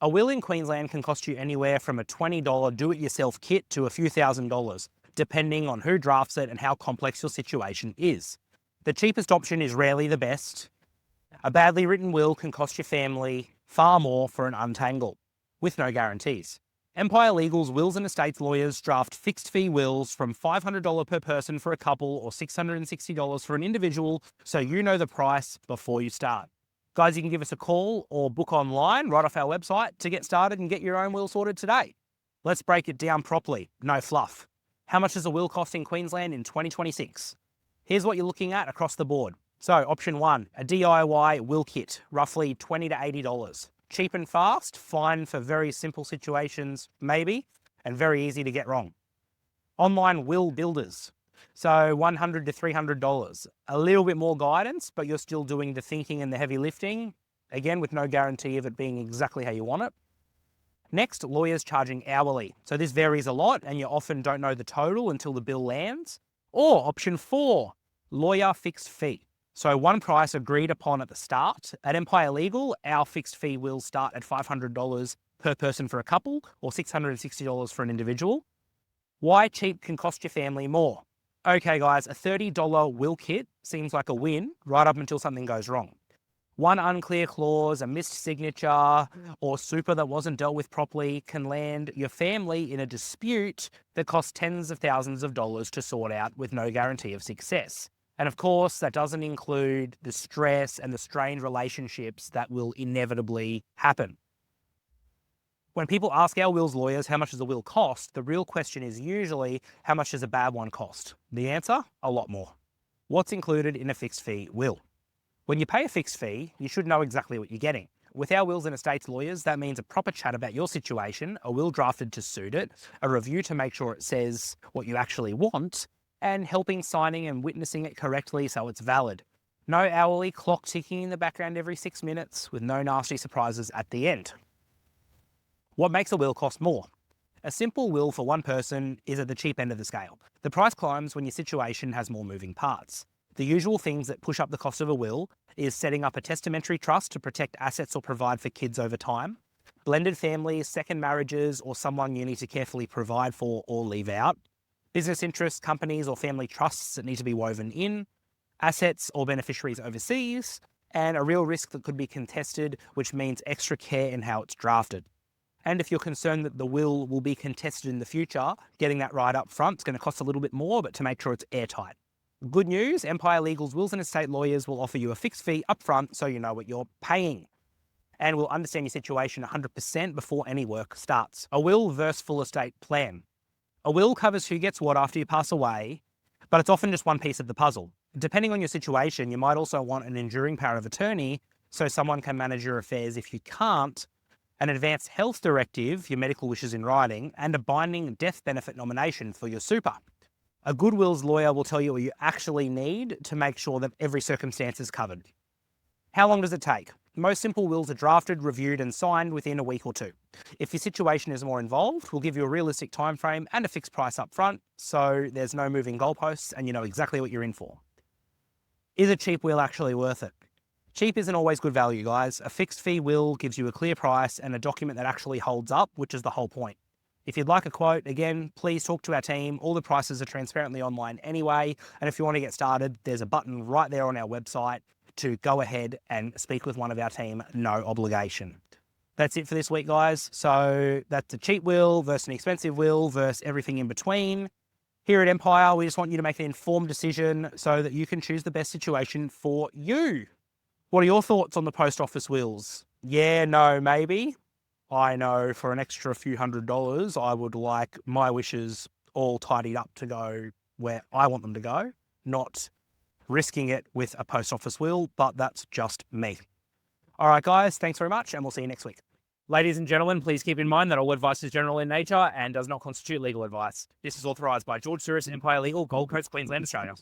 A will in Queensland can cost you anywhere from a $20 do-it-yourself kit to a few $1,000s, depending on who drafts it and how complex your situation is. The cheapest option is rarely the best. A badly written will can cost your family far more for an untangle, with no guarantees. Empire Legal's wills and estates lawyers draft fixed fee wills from $500 per person for a couple or $660 for an individual, so you know the price before you start. Guys, you can give us a call or book online right off our website to get started and get your own will sorted today. Let's break it down properly, no fluff. How much does a will cost in Queensland in 2026? Here's what you're looking at across the board. So option 1, a DIY will kit, roughly $20 to $80. Cheap and fast, fine for very simple situations, maybe, and very easy to get wrong. Online will builders, so $100 to $300. A little bit more guidance, but you're still doing the thinking and the heavy lifting, again with no guarantee of it being exactly how you want it. Next, lawyers charging hourly. So this varies a lot and you often don't know the total until the bill lands. Or option 4, lawyer fixed fee. So one price agreed upon at the start. At Empire Legal, our fixed fee will start at $500 per person for a couple or $660 for an individual. Why cheap can cost your family more? Okay guys, a $30 will kit seems like a win right up until something goes wrong. One unclear clause, a missed signature, or super that wasn't dealt with properly can land your family in a dispute that costs tens of thousands of dollars to sort out with no guarantee of success. And of course, that doesn't include the stress and the strained relationships that will inevitably happen. When people ask our wills lawyers how much does a will cost, the real question is usually how much does a bad one cost? The answer? A lot more. What's included in a fixed fee will? When you pay a fixed fee, you should know exactly what you're getting. With our wills and estates lawyers, that means a proper chat about your situation, a will drafted to suit it, a review to make sure it says what you actually want, and helping signing and witnessing it correctly so it's valid. No hourly clock ticking in the background every 6 minutes with no nasty surprises at the end. What makes a will cost more? A simple will for one person is at the cheap end of the scale. The price climbs when your situation has more moving parts. The usual things that push up the cost of a will is setting up a testamentary trust to protect assets or provide for kids over time, blended families, second marriages, or someone you need to carefully provide for or leave out, business interests, companies or family trusts that need to be woven in, assets or beneficiaries overseas, and a real risk that could be contested, which means extra care in how it's drafted. And if you're concerned that the will be contested in the future, getting that right up front is going to cost a little bit more, but to make sure it's airtight. Good news, Empire Legal's wills and estate lawyers will offer you a fixed fee up front so you know what you're paying. And will understand your situation 100% before any work starts. A will versus full estate plan. A will covers who gets what after you pass away, but it's often just one piece of the puzzle. Depending on your situation, you might also want an enduring power of attorney so someone can manage your affairs if you can't, an advanced health directive, your medical wishes in writing, and a binding death benefit nomination for your super. A good wills lawyer will tell you what you actually need to make sure that every circumstance is covered. How long does it take? Most simple wills are drafted, reviewed and signed within a week or two. If your situation is more involved, we'll give you a realistic time frame and a fixed price up front, so there's no moving goalposts and you know exactly what you're in for. Is a cheap will actually worth it? Cheap isn't always good value, guys. A fixed fee will gives you a clear price and a document that actually holds up, which is the whole point. If you'd like a quote, again, please talk to our team. All the prices are transparently online anyway. And if you want to get started, there's a button right there on our website to go ahead and speak with one of our team, no obligation. That's it for this week, guys. So that's a cheap will versus an expensive will versus everything in between. Here at Empire, we just want you to make an informed decision so that you can choose the best situation for you. What are your thoughts on the post office wills? Yeah, no, maybe. I know for an extra few $100s, I would like my wishes all tidied up to go where I want them to go, not risking it with a post office will, but that's just me. All right, guys, thanks very much, and we'll see you next week. Ladies and gentlemen, please keep in mind that all advice is general in nature and does not constitute legal advice. This is authorised by George Souris, Empire Legal, Gold Coast, Queensland, Australia.